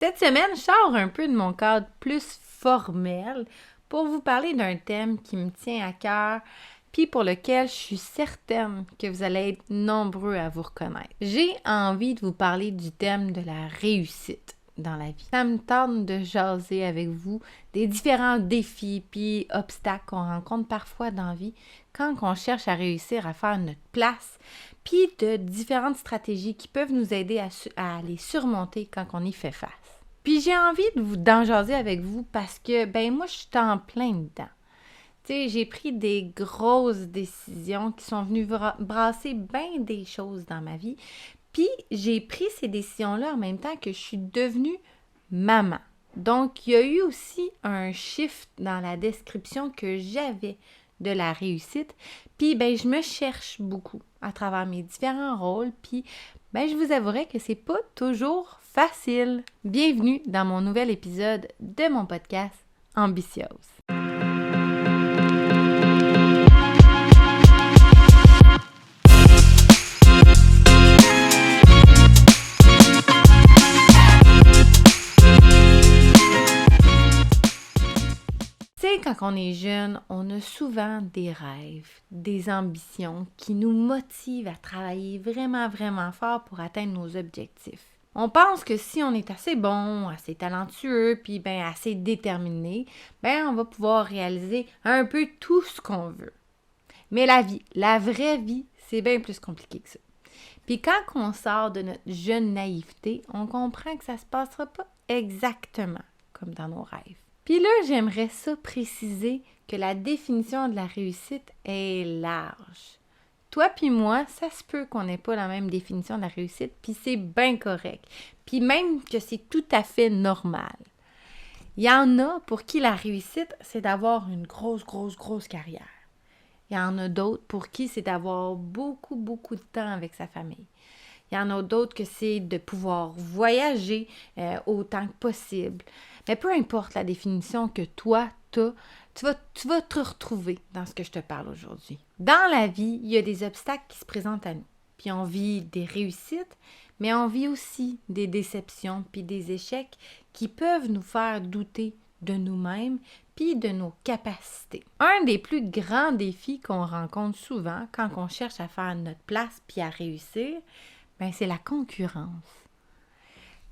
Cette semaine, je sors un peu de mon cadre plus formel pour vous parler d'un thème qui me tient à cœur, puis pour lequel je suis certaine que vous allez être nombreux à vous reconnaître. J'ai envie de vous parler du thème de la réussite dans la vie. Ça me tente de jaser avec vous des différents défis puis obstacles qu'on rencontre parfois dans la vie quand on cherche à réussir à faire notre place, puis de différentes stratégies qui peuvent nous aider à les surmonter quand on y fait face. Puis j'ai envie d'en jaser avec vous parce que, moi, je suis en plein dedans. Tu sais, j'ai pris des grosses décisions qui sont venues brasser bien des choses dans ma vie. Puis j'ai pris ces décisions-là en même temps que je suis devenue maman. Donc, il y a eu aussi un shift dans la description que j'avais de la réussite. Puis, je me cherche beaucoup à travers mes différents rôles. Puis, je vous avouerai que c'est pas toujours facile. Bienvenue dans mon nouvel épisode de mon podcast Ambitieuse. Tu sais, quand on est jeune, on a souvent des rêves, des ambitions qui nous motivent à travailler vraiment, vraiment fort pour atteindre nos objectifs. On pense que si on est assez bon, assez talentueux, puis assez déterminé, on va pouvoir réaliser un peu tout ce qu'on veut. Mais la vie, la vraie vie, c'est bien plus compliqué que ça. Puis quand on sort de notre jeune naïveté, on comprend que ça se passera pas exactement comme dans nos rêves. Puis là, j'aimerais ça préciser que la définition de la réussite est large. Toi puis moi, ça se peut qu'on n'ait pas la même définition de la réussite, puis c'est bien correct. Puis même que c'est tout à fait normal. Il y en a pour qui la réussite, c'est d'avoir une grosse carrière. Il y en a d'autres pour qui c'est d'avoir beaucoup de temps avec sa famille. Il y en a d'autres que c'est de pouvoir voyager autant que possible. Mais peu importe la définition que toi, tu vas te retrouver dans ce que je te parle aujourd'hui. Dans la vie, il y a des obstacles qui se présentent à nous. Puis on vit des réussites, mais on vit aussi des déceptions puis des échecs qui peuvent nous faire douter de nous-mêmes puis de nos capacités. Un des plus grands défis qu'on rencontre souvent quand on cherche à faire notre place puis à réussir, c'est la concurrence.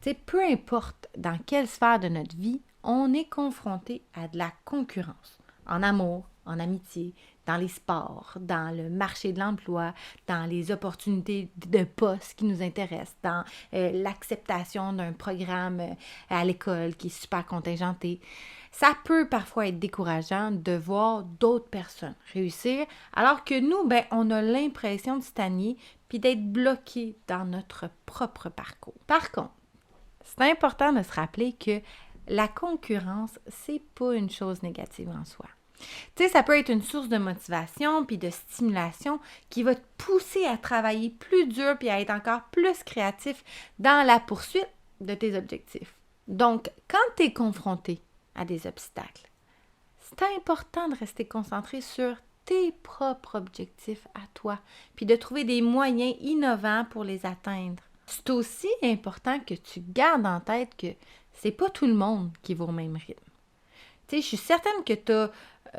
Tu sais, peu importe dans quelle sphère de notre vie, on est confronté à de la concurrence. En amour, en amitié, dans les sports, dans le marché de l'emploi, dans les opportunités de poste qui nous intéressent, dans l'acceptation d'un programme à l'école qui est super contingenté. Ça peut parfois être décourageant de voir d'autres personnes réussir, alors que nous, on a l'impression de stagner puis d'être bloqué dans notre propre parcours. Par contre, c'est important de se rappeler que la concurrence, c'est pas une chose négative en soi. Tu sais, ça peut être une source de motivation puis de stimulation qui va te pousser à travailler plus dur puis à être encore plus créatif dans la poursuite de tes objectifs. Donc, quand tu es confronté à des obstacles, c'est important de rester concentré sur tes propres objectifs à toi, puis de trouver des moyens innovants pour les atteindre. C'est aussi important que tu gardes en tête que c'est pas tout le monde qui va au même rythme. Tu sais, je suis certaine que tu as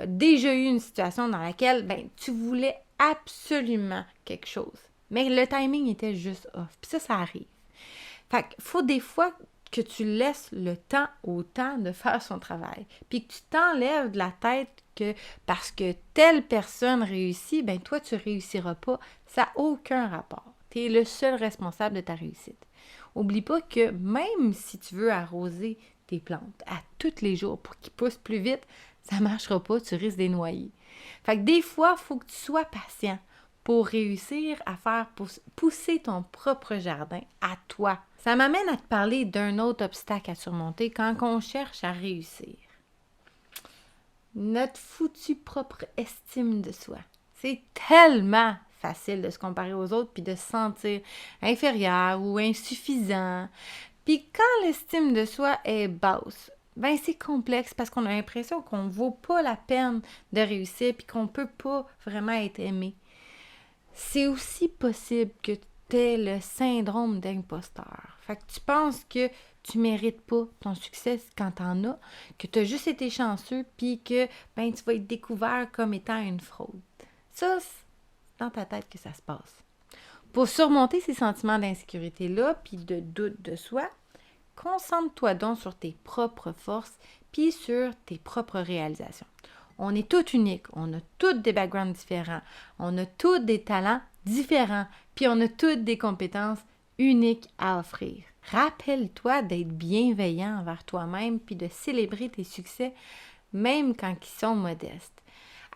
déjà eu une situation dans laquelle tu voulais absolument quelque chose, mais le timing était juste off. Puis ça arrive. Fait qu'il faut des fois que tu laisses le temps au temps de faire son travail, puis que tu t'enlèves de la tête que parce que telle personne réussit, toi, tu réussiras pas. Ça n'a aucun rapport. Tu es le seul responsable de ta réussite. Oublie pas que même si tu veux arroser tes plantes à tous les jours pour qu'ils poussent plus vite, ça ne marchera pas, tu risques de les noyer. Fait que des fois, il faut que tu sois patient pour réussir à faire pousser ton propre jardin à toi. Ça m'amène à te parler d'un autre obstacle à surmonter quand on cherche à réussir. Notre foutue propre estime de soi. C'est tellement facile de se comparer aux autres puis de se sentir inférieur ou insuffisant. Puis quand l'estime de soi est basse, c'est complexe parce qu'on a l'impression qu'on ne vaut pas la peine de réussir puis qu'on ne peut pas vraiment être aimé. C'est aussi possible que t'as le syndrome d'imposteur. Fait que tu penses que tu mérites pas ton succès quand t'en as, que t'as juste été chanceux, puis que tu vas être découvert comme étant une fraude. Ça, c'est dans ta tête que ça se passe. Pour surmonter ces sentiments d'insécurité-là, puis de doute de soi, concentre-toi donc sur tes propres forces, puis sur tes propres réalisations. On est tous uniques, on a tous des backgrounds différents, on a tous des talents différents, puis on a toutes des compétences uniques à offrir. Rappelle-toi d'être bienveillant envers toi-même, puis de célébrer tes succès, même quand ils sont modestes.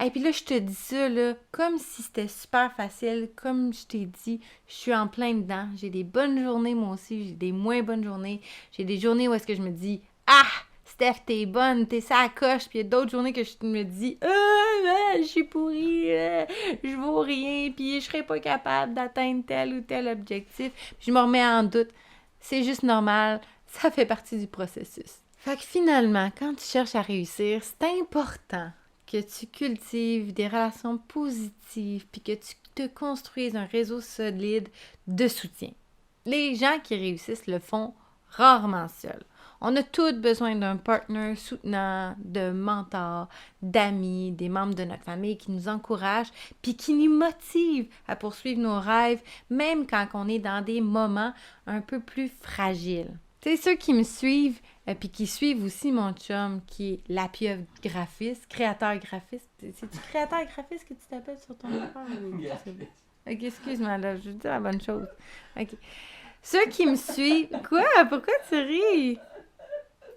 Et puis là, je te dis ça, là, comme si c'était super facile, comme je t'ai dit, je suis en plein dedans. J'ai des bonnes journées, moi aussi, j'ai des moins bonnes journées. J'ai des journées où est-ce que je me dis « Ah! Steph, t'es bonne, t'es ça à coche. » Puis il y a d'autres journées que je me dis « je suis pourrie, je vaux rien, puis je serais pas capable d'atteindre tel ou tel objectif. » Puis je me remets en doute. C'est juste normal, ça fait partie du processus. Fait que finalement, quand tu cherches à réussir, c'est important que tu cultives des relations positives puis que tu te construises un réseau solide de soutien. Les gens qui réussissent le font rarement seuls. On a tous besoin d'un partenaire soutenant, de mentors, d'amis, des membres de notre famille qui nous encouragent puis qui nous motivent à poursuivre nos rêves, même quand on est dans des moments un peu plus fragiles. Tu sais, ceux qui me suivent, puis qui suivent aussi mon chum, qui est la pieuvre graphiste, créateur graphiste. C'est-tu créateur graphiste que tu t'appelles sur ton affaire? Ok, excuse-moi, là, je veux dire la bonne chose. Ok. Ceux qui me suivent... Quoi? Pourquoi tu ris?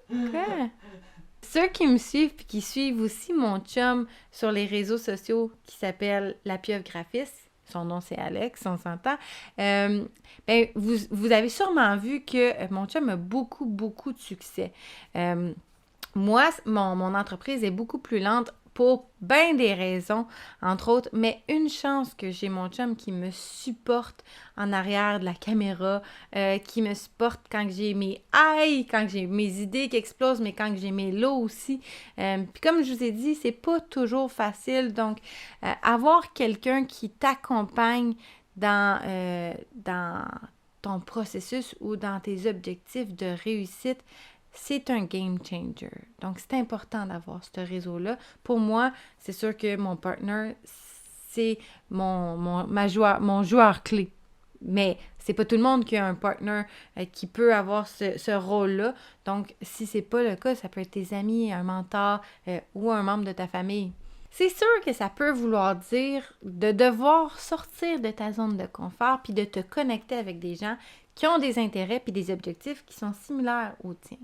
Quoi? Ceux qui me suivent puis qui suivent aussi mon chum sur les réseaux sociaux qui s'appelle La Pieuvre Graphiste, son nom c'est Alex, on s'entend, vous avez sûrement vu que mon chum a beaucoup, beaucoup de succès. Moi, mon entreprise est beaucoup plus lente pour bien des raisons, entre autres, mais une chance que j'ai mon chum qui me supporte en arrière de la caméra, qui me supporte quand j'ai mes highs, quand j'ai mes idées qui explosent, mais quand j'ai mes lows aussi. Puis comme je vous ai dit, c'est pas toujours facile, donc avoir quelqu'un qui t'accompagne dans ton processus ou dans tes objectifs de réussite, c'est un game changer. Donc, c'est important d'avoir ce réseau-là. Pour moi, c'est sûr que mon partner, c'est mon joueur clé. Mais c'est pas tout le monde qui a un partner qui peut avoir ce rôle-là. Donc, si c'est pas le cas, ça peut être tes amis, un mentor ou un membre de ta famille. C'est sûr que ça peut vouloir dire de devoir sortir de ta zone de confort puis de te connecter avec des gens qui ont des intérêts puis des objectifs qui sont similaires aux tiens.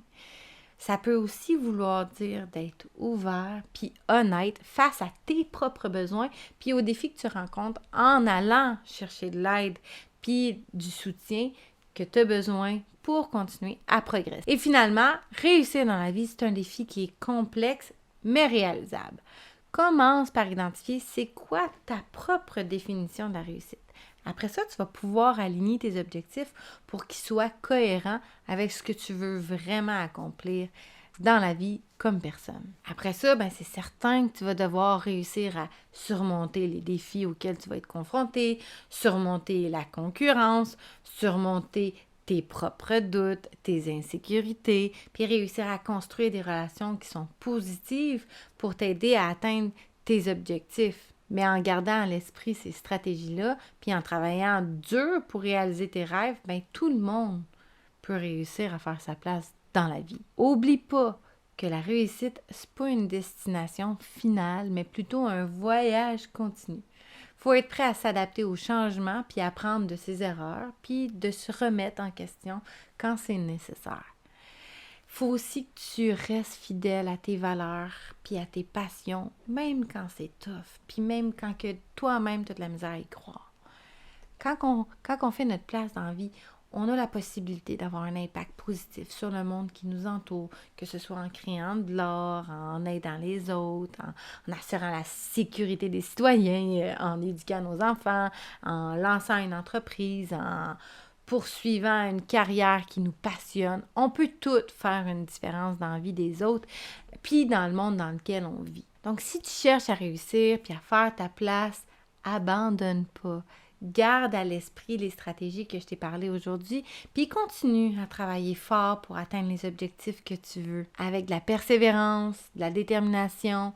Ça peut aussi vouloir dire d'être ouvert puis honnête face à tes propres besoins puis aux défis que tu rencontres en allant chercher de l'aide puis du soutien que tu as besoin pour continuer à progresser. Et finalement, réussir dans la vie, c'est un défi qui est complexe mais réalisable. Commence par identifier c'est quoi ta propre définition de la réussite. Après ça, tu vas pouvoir aligner tes objectifs pour qu'ils soient cohérents avec ce que tu veux vraiment accomplir dans la vie comme personne. Après ça, c'est certain que tu vas devoir réussir à surmonter les défis auxquels tu vas être confronté, surmonter la concurrence, surmonter tes propres doutes, tes insécurités, puis réussir à construire des relations qui sont positives pour t'aider à atteindre tes objectifs. Mais en gardant à l'esprit ces stratégies-là, puis en travaillant dur pour réaliser tes rêves, tout le monde peut réussir à faire sa place dans la vie. Oublie pas que la réussite, c'est pas une destination finale, mais plutôt un voyage continu. Faut être prêt à s'adapter aux changements, puis apprendre de ses erreurs, puis de se remettre en question quand c'est nécessaire. Faut aussi que tu restes fidèle à tes valeurs, puis à tes passions, même quand c'est tough, puis même quand que toi-même tu as de la misère à y croire. Quand on fait notre place dans la vie, on a la possibilité d'avoir un impact positif sur le monde qui nous entoure, que ce soit en créant de l'or, en aidant les autres, en assurant la sécurité des citoyens, en éduquant nos enfants, en lançant une entreprise, en poursuivant une carrière qui nous passionne. On peut toutes faire une différence dans la vie des autres, puis dans le monde dans lequel on vit. Donc, si tu cherches à réussir, puis à faire ta place, abandonne pas. garde à l'esprit les stratégies que je t'ai parlé aujourd'hui, puis continue à travailler fort pour atteindre les objectifs que tu veux. Avec de la persévérance, de la détermination,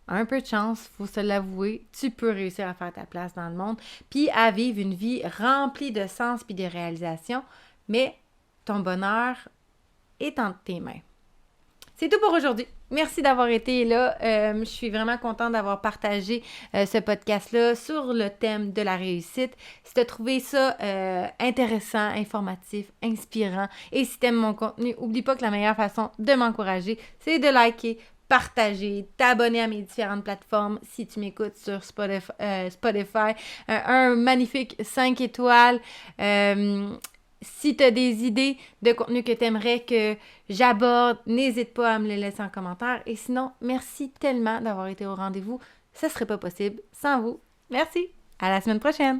un peu de chance, faut se l'avouer, tu peux réussir à faire ta place dans le monde, puis à vivre une vie remplie de sens puis de réalisation, mais ton bonheur est entre tes mains. C'est tout pour aujourd'hui. Merci d'avoir été là. Je suis vraiment contente d'avoir partagé ce podcast-là sur le thème de la réussite. Si tu as trouvé ça intéressant, informatif, inspirant et si tu aimes mon contenu, n'oublie pas que la meilleure façon de m'encourager, c'est de liker, partager, t'abonner à mes différentes plateformes si tu m'écoutes sur Spotify. Un magnifique 5 étoiles. Si tu as des idées de contenu que tu aimerais que j'aborde, n'hésite pas à me les laisser en commentaire. Et sinon, merci tellement d'avoir été au rendez-vous. Ça ne serait pas possible sans vous. Merci. À la semaine prochaine.